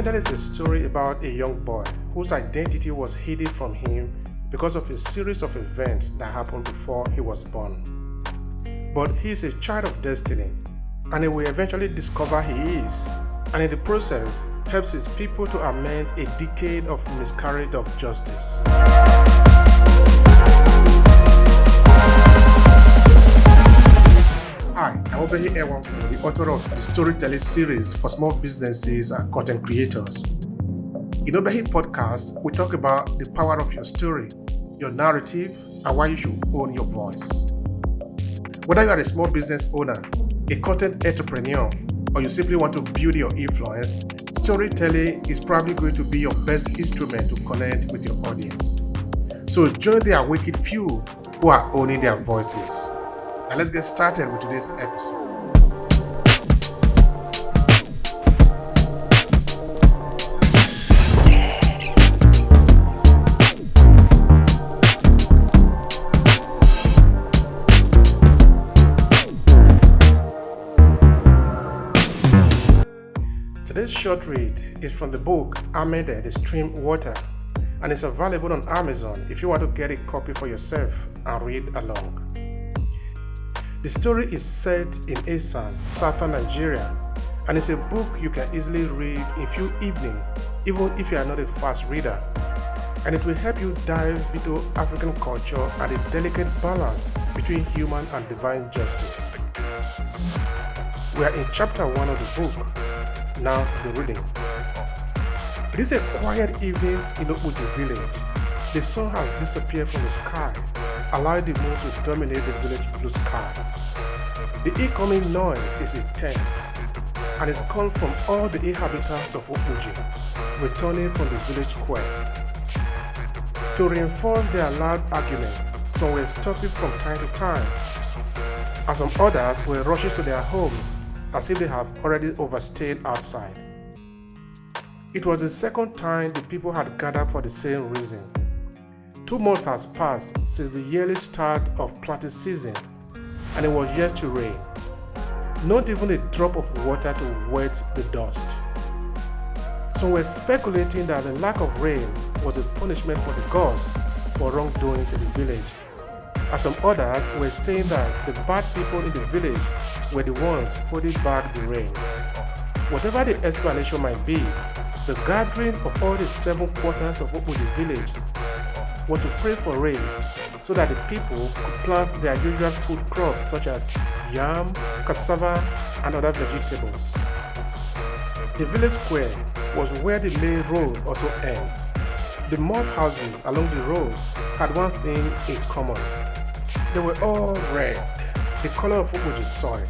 Amende is a story about a young boy whose identity was hidden from him because of a series of events that happened before he was born. But he is a child of destiny, and he will eventually discover he is, and in the process helps his people to amend a decade of miscarriage of justice. Hi, I'm Obehi Ewanfoh, the author of the storyteller series for small businesses and content creators. In Obehi Podcast, we talk about the power of your story, your narrative, and why you should own your voice. Whether you are a small business owner, a content entrepreneur, or you simply want to build your influence, storytelling is probably going to be your best instrument to connect with your audience. So join the awakened few who are owning their voices. Now let's get started with today's episode. Today's short read is from the book Amende, the Stream Water, and it's available on Amazon if you want to get a copy for yourself and read along. The story is set in Esan, southern Nigeria, and it's a book you can easily read in a few evenings, even if you are not a fast reader. And it will help you dive into African culture and the delicate balance between human and divine justice. We are in chapter 1 of the book. Now the reading. It is a quiet evening in Obehi village. The sun has disappeared from the sky, allowing the moon to dominate the village blue sky. The incoming noise is intense and is come from all the inhabitants of Obehi, returning from the village square. To reinforce their loud argument, some were stopping from time to time, and some others were rushing to their homes as if they have already overstayed outside. It was the second time the people had gathered for the same reason. 2 months has passed since the yearly start of planting season, and it was yet to rain. Not even a drop of water to wet the dust. Some were speculating that the lack of rain was a punishment for the gods for wrongdoings in the village, and some others were saying that the bad people in the village were the ones holding back the rain. Whatever the explanation might be, the gathering of all the 7 quarters of Obehi village was to pray for rain so that the people could plant their usual food crops such as yam, cassava, and other vegetables. The village square was where the main road also ends. The mud houses along the road had one thing in common. They were all red, the color of Obehi soil,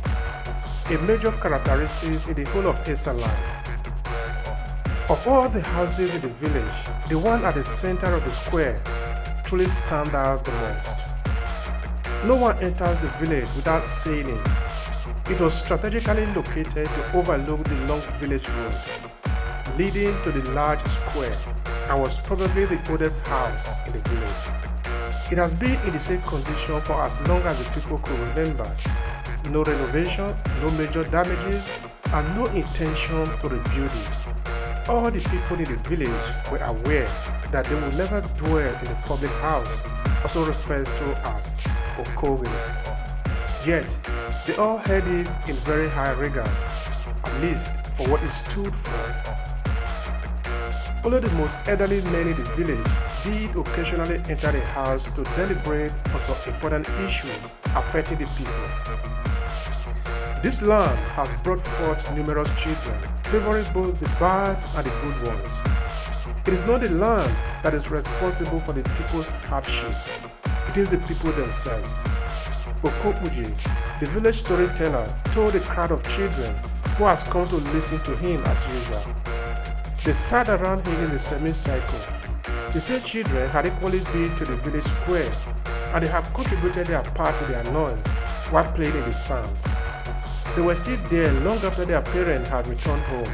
a major characteristic in the whole of Esan land. Of all the houses in the village, the one at the center of the square truly stands out the most. No one enters the village without seeing it. It was strategically located to overlook the long village road, leading to the large square, and was probably the oldest house in the village. It has been in the same condition for as long as the people could remember. No renovation, no major damages, and no intention to rebuild it. All the people in the village were aware that they would never dwell in the public house, also referred to as Okowe. Yet, they all held it in very high regard, at least for what it stood for. Only the most elderly men in the village did occasionally enter the house to deliberate on some important issues affecting the people. This land has brought forth numerous children, favoring both the bad and the good ones. It is not the land that is responsible for the people's hardship. It is the people themselves. Okopuji, the village storyteller, told a crowd of children who has come to listen to him as usual. They sat around him in a semicircle. The same children had equally been to the village square, and they have contributed their part to their noise while playing in the sand. They were still there long after their parents had returned home.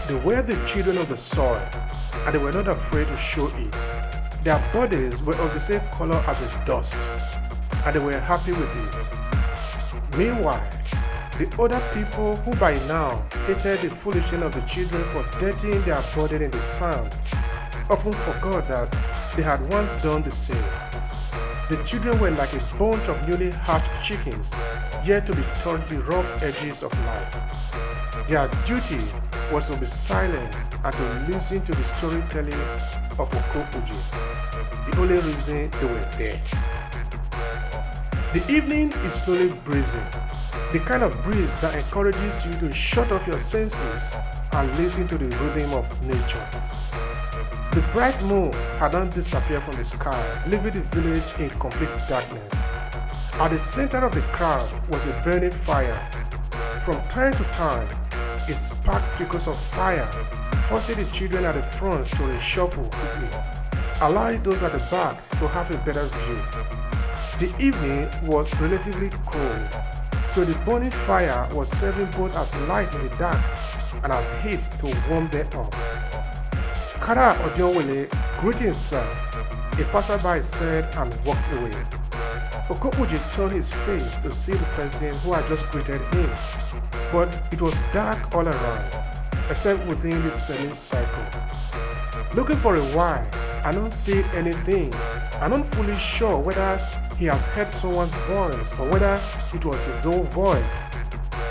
They were the children of the soil, and they were not afraid to show it. Their bodies were of the same color as the dust, and they were happy with it. Meanwhile, The older people who by now hated the foolishness of the children for dirtying their body in the sand often forgot that they had once done the same. The children were like a bunch of newly hatched chickens, yet to be taught the rough edges of life. Their duty was to be silent and to listen to the storytelling of Okopuji, the only reason they were there. The evening is slowly breezing, the kind of breeze that encourages you to shut off your senses and listen to the rhythm of nature. The bright moon had not disappeared from the sky, leaving the village in complete darkness. At the center of the crowd was a burning fire. From time to time, a spark trickles of fire, forcing the children at the front to reshuffle quickly, allowing those at the back to have a better view. The evening was relatively cold, so the burning fire was serving both as light in the dark and as heat to warm them up. Kara Odionwele, "Greetings, sir," a passerby said and walked away. Okopuji turned his face to see the person who had just greeted him, but it was dark all around, except within the semicircle. Looking for a while and not seeing anything, and not fully sure whether he has heard someone's voice or whether it was his own voice,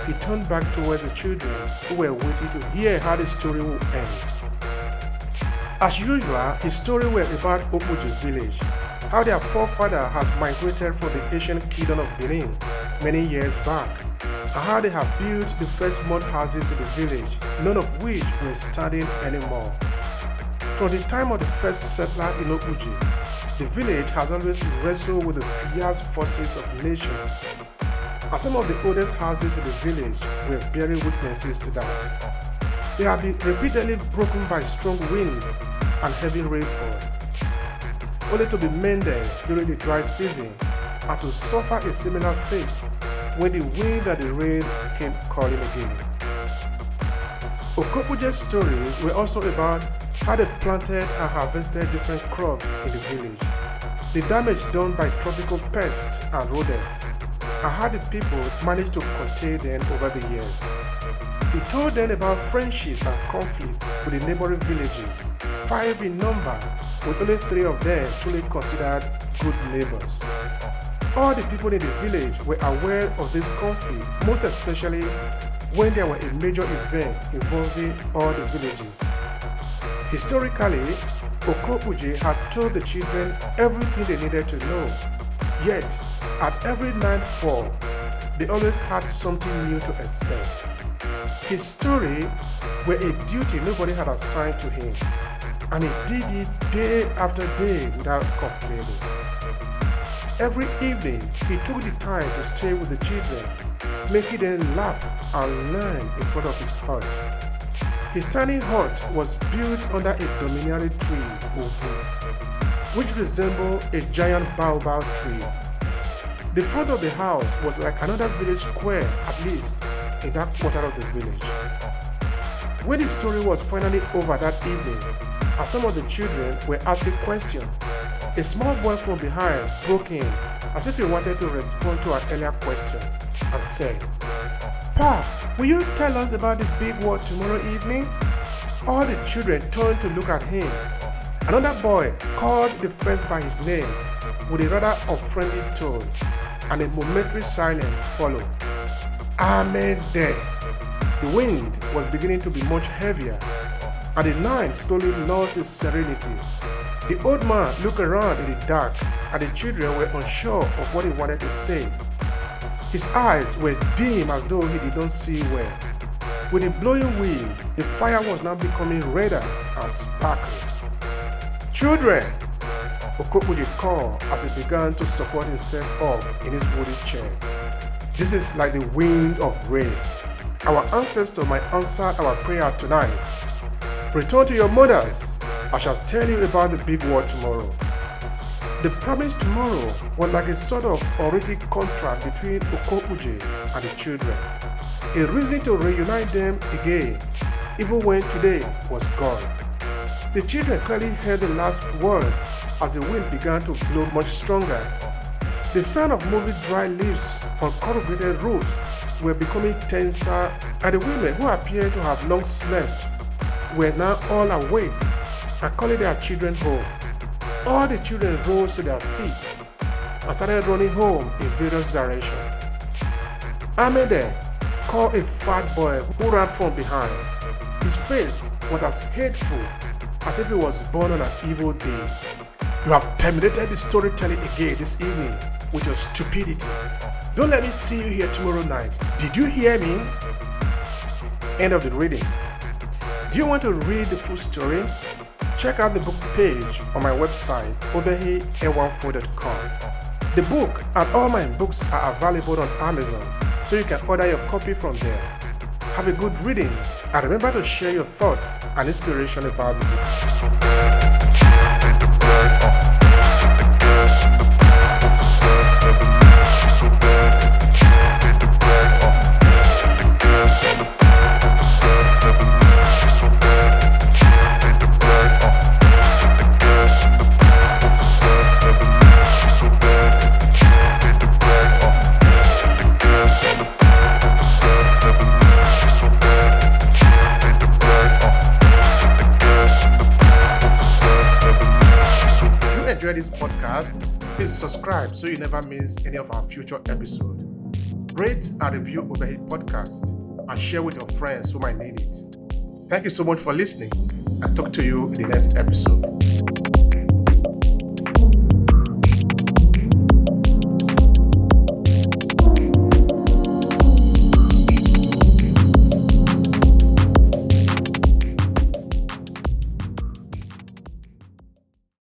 he turned back towards the children who were waiting to hear how the story would end. As usual, his story was about Opuji village, how their forefather has migrated from the ancient kingdom of Benin many years back, and how they have built the first mud houses in the village, none of which were standing anymore. From the time of the first settler in Opuji, the village has always wrestled with the fierce forces of nature, and some of the oldest houses in the village were bearing witnesses to that. They have been repeatedly broken by strong winds and heavy rainfall, only to be mended during the dry season and to suffer a similar fate when the wind and the rain came calling again. Okopuje's stories were also about how they planted and harvested different crops in the village, the damage done by tropical pests and rodents, and how the people managed to contain them over the years. He told them about friendships and conflicts with the neighboring villages, 5 in number, with only 3 of them truly considered good neighbors. All the people in the village were aware of this conflict, most especially when there were a major event involving all the villages. Historically, Okopuji had told the children everything they needed to know, yet at every nightfall, they always had something new to expect. His story were a duty nobody had assigned to him, and he did it day after day without complaining. Every evening, he took the time to stay with the children, making them laugh and learn in front of his hut. His tiny hut was built under a domineering tree, Ovu, which resembled a giant baobab tree. The front of the house was like another village square, at least in that quarter of the village. When the story was finally over that evening, and some of the children were asking questions, a small boy from behind broke in as if he wanted to respond to an earlier question and said, "Pa, will you tell us about the big war tomorrow evening?" All the children turned to look at him. Another boy called the first by his name with a rather unfriendly tone, and a momentary silence followed. Amende. The wind was beginning to be much heavier, and the night slowly lost its serenity. The old man looked around in the dark, and the children were unsure of what he wanted to say. His eyes were dim as though he did not see well. With the blowing wind, the fire was now becoming redder and sparkling. "Children!" Okopuji called as he began to support himself up in his wooden chair. "This is like the wind of rain. Our ancestors might answer our prayer tonight. Return to your mothers. I shall tell you about the big war tomorrow." The promise tomorrow was like a sort of horrific contract between Okopuji and the children, a reason to reunite them again, even when today was gone. The children clearly heard the last word as the wind began to blow much stronger. The sound of moving dry leaves on corrugated roofs were becoming tenser, and the women who appeared to have long slept were now all awake and calling their children home. All the children rose to their feet and started running home in various directions. Amende called a fat boy who ran from behind. His face was as hateful as if he was born on an evil day. You have terminated the storytelling again this evening with your stupidity. Don't let me see you here tomorrow night. Did you hear me? End of the reading. Do you want to read the full story? Check out the book page on my website, Obehi Ewanfoh.com. The book and all my books are available on Amazon, so you can order your copy from there. Have a good reading, and remember to share your thoughts and inspiration about the book. Enjoy this podcast, please subscribe so you never miss any of our future episodes. Rate and review Obehi Podcast and share with your friends who might need it. Thank you so much for listening, and talk to you in the next episode.